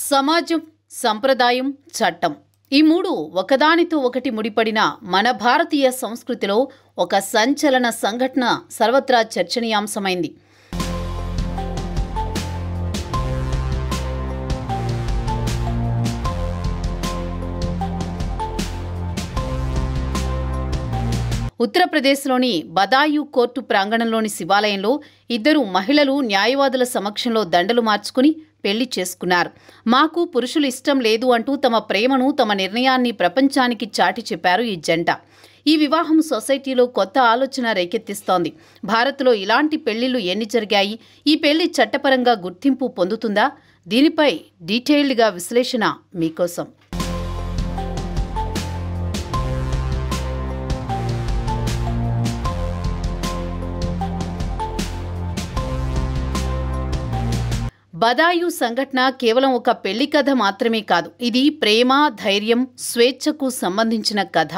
సమాజం, సంప్రదాయం, చట్టం ఈ మూడు ఒకదానితో ఒకటి ముడిపడిన మన భారతీయ సంస్కృతిలో ఒక సంచలన సంఘటన సర్వత్రా చర్చనీయాంశమైంది. ఉత్తరప్రదేశ్లోని బదాయూ కోర్టు ప్రాంగణంలోని శివాలయంలో ఇద్దరు మహిళలు న్యాయవాదుల సమక్షంలో దండలు మార్చుకుని పెళ్లి చేసుకున్నారు. మాకు పురుషులు ఇష్టం లేదు అంటూ తమ ప్రేమను, తమ నిర్ణయాన్ని ప్రపంచానికి చాటి చెప్పారు ఈ జంట. ఈ వివాహం సొసైటీలో కొత్త ఆలోచన రేకెత్తిస్తోంది. భారత్లో ఇలాంటి పెళ్లిళ్లు ఎన్ని జరిగాయి? ఈ పెళ్లి చట్టపరంగా గుర్తింపు పొందుతుందా? దీనిపై డీటెయిల్డ్గా విశ్లేషణ మీకోసం. బదాయూ సంఘటన కేవలం ఒక పెళ్లి కథ మాత్రమే కాదు, ఇది ప్రేమ, ధైర్యం, స్వేచ్ఛకు సంబంధించిన కథ.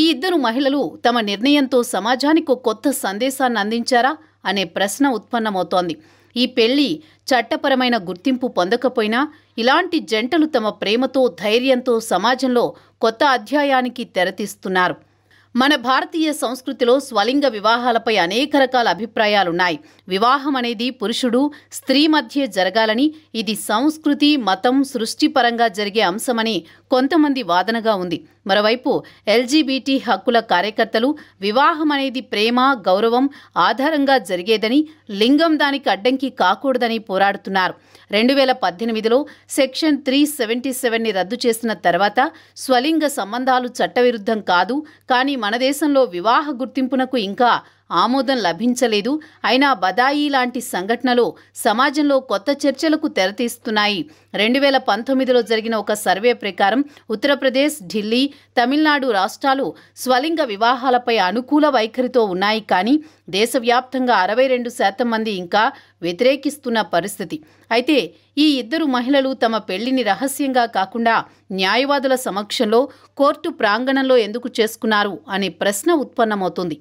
ఈ ఇద్దరు మహిళలు తమ నిర్ణయంతో సమాజానికి ఒక కొత్త సందేశాన్ని అందించారా అనే ప్రశ్న ఉత్పన్నమవుతోంది. ఈ పెళ్లి చట్టపరమైన గుర్తింపు పొందకపోయినా ఇలాంటి జంటలు తమ ప్రేమతో, ధైర్యంతో సమాజంలో కొత్త అధ్యాయానికి తెరతీస్తున్నారు. మన భారతీయ సంస్కృతిలో స్వలింగ వివాహాలపై అనేక రకాల అభిప్రాయాలున్నాయి. వివాహం అనేది పురుషుడు, స్త్రీ మధ్య జరగాలని, ఇది సంస్కృతి, మతం, సృష్టిపరంగా జరిగే అంశమని కొంతమంది వాదనగా ఉంది. మరోవైపు ఎల్జీబీటీ హక్కుల కార్యకర్తలు వివాహం అనేది ప్రేమ, గౌరవం ఆధారంగా జరిగేదని, లింగం దానికి అడ్డంకి కాకూడదని పోరాడుతున్నారు. 2018లో సెక్షన్ 377ని రద్దు చేసిన తర్వాత స్వలింగ సంబంధాలు చట్టవిరుద్ధం కాదు, కానీ మన దేశంలో వివాహ గుర్తింపునకు ఇంకా ఆమోదం లభించలేదు. అయినా బదాయీ లాంటి సంఘటనలు సమాజంలో కొత్త చర్చలకు తెరతీస్తున్నాయి. 2019లో జరిగిన ఒక సర్వే ప్రకారం ఉత్తరప్రదేశ్, ఢిల్లీ, తమిళనాడు రాష్ట్రాలు స్వలింగ వివాహాలపై అనుకూల వైఖరితో ఉన్నాయి. కానీ దేశవ్యాప్తంగా 62% మంది ఇంకా వ్యతిరేకిస్తున్న పరిస్థితి. అయితే ఈ ఇద్దరు మహిళలు తమ పెళ్లిని రహస్యంగా కాకుండా న్యాయవాదుల సమక్షంలో కోర్టు ప్రాంగణంలో ఎందుకు చేసుకున్నారు అనే ప్రశ్న ఉత్పన్నమవుతుంది.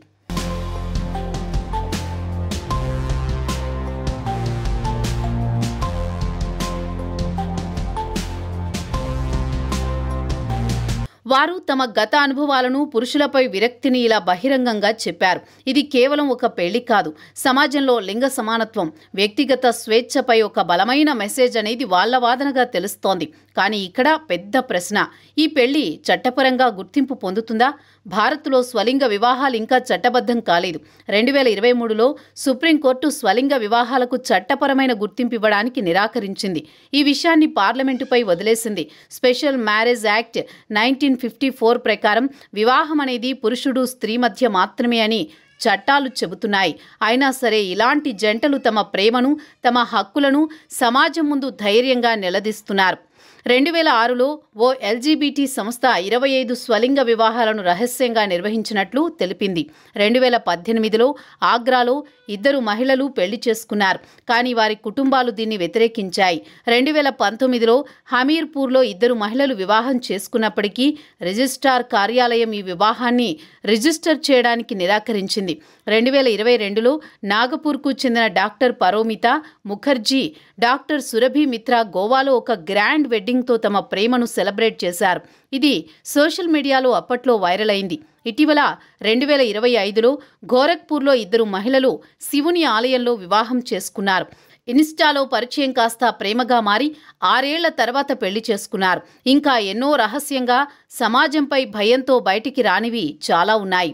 వారు తమ గత అనుభవాలను, పురుషులపై విరక్తిని ఇలా బహిరంగంగా చెప్పారు. ఇది కేవలం ఒక పెళ్లి కాదు, సమాజంలో లింగ సమానత్వం, వ్యక్తిగత స్వేచ్ఛపై ఒక బలమైన మెసేజ్ అనేది వాళ్ళ వాదనగా తెలుస్తోంది. కానీ ఇక్కడ పెద్ద ప్రశ్న, ఈ పెళ్లి చట్టపరంగా గుర్తింపు పొందుతుందా? భారత్లో స్వలింగ వివాహాలు ఇంకా చట్టబద్ధం కాలేదు. 2023లో సుప్రీంకోర్టు స్వలింగ వివాహాలకు చట్టపరమైన గుర్తింపు ఇవ్వడానికి నిరాకరించింది. ఈ విషయాన్ని పార్లమెంటుపై వదిలేసింది. స్పెషల్ మ్యారేజ్ యాక్ట్ 1954 ప్రకారం వివాహం అనేది పురుషుడు, స్త్రీ మధ్య మాత్రమే అని చట్టాలు చెబుతున్నాయి. అయినా సరే ఇలాంటి జంటలు తమ ప్రేమను, తమ హక్కులను సమాజం ముందు ధైర్యంగా నిలదీస్తున్నారు. 2006లో ఓ ఎల్జీబీటీ సంస్థ 25 స్వలింగ వివాహాలను రహస్యంగా నిర్వహించినట్లు తెలిపింది. 2018లో ఆగ్రాలో ఇద్దరు మహిళలు పెళ్లి చేసుకున్నారు, కానీ వారి కుటుంబాలు దీన్ని వ్యతిరేకించాయి. 2019లో హమీర్పూర్లో ఇద్దరు మహిళలు వివాహం చేసుకున్నప్పటికీ రిజిస్ట్రార్ కార్యాలయం ఈ వివాహాన్ని రిజిస్టర్ చేయడానికి నిరాకరించింది. 2022లో నాగపూర్కు చెందిన డాక్టర్ పరోమిత ముఖర్జీ, డాక్టర్ సురభి మిత్రా గోవాలో ఒక గ్రాండ్ వెడ్డింగ్తో తమ ప్రేమను సెలబ్రేట్ చేశారు. ఇది సోషల్ మీడియాలో అప్పట్లో వైరల్ అయింది. ఇటీవల 2025లో గోరఖ్పూర్లో ఇద్దరు మహిళలు శివుని ఆలయంలో వివాహం చేసుకున్నారు. ఇన్స్టాలో పరిచయం కాస్త ప్రేమగా మారి 6 ఏళ్ల తర్వాత పెళ్లి చేసుకున్నారు. ఇంకా ఎన్నో రహస్యంగా, సమాజంపై భయంతో బయటికి రానివి చాలా ఉన్నాయి.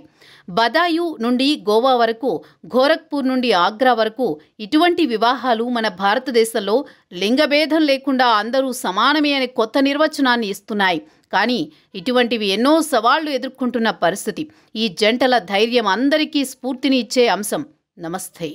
బదాయూ నుండి గోవా వరకు, గోరఖ్పూర్ నుండి ఆగ్రా వరకు ఇటువంటి వివాహాలు మన భారతదేశంలో లింగభేదం లేకుండా అందరూ సమానమే అనే కొత్త నిర్వచనాన్ని ఇస్తున్నాయి. కానీ ఇటువంటివి ఎన్నో సవాళ్లు ఎదుర్కొంటున్న పరిస్థితి. ఈ జంటల ధైర్యం అందరికీ స్ఫూర్తిని ఇచ్చే అంశం. నమస్తే.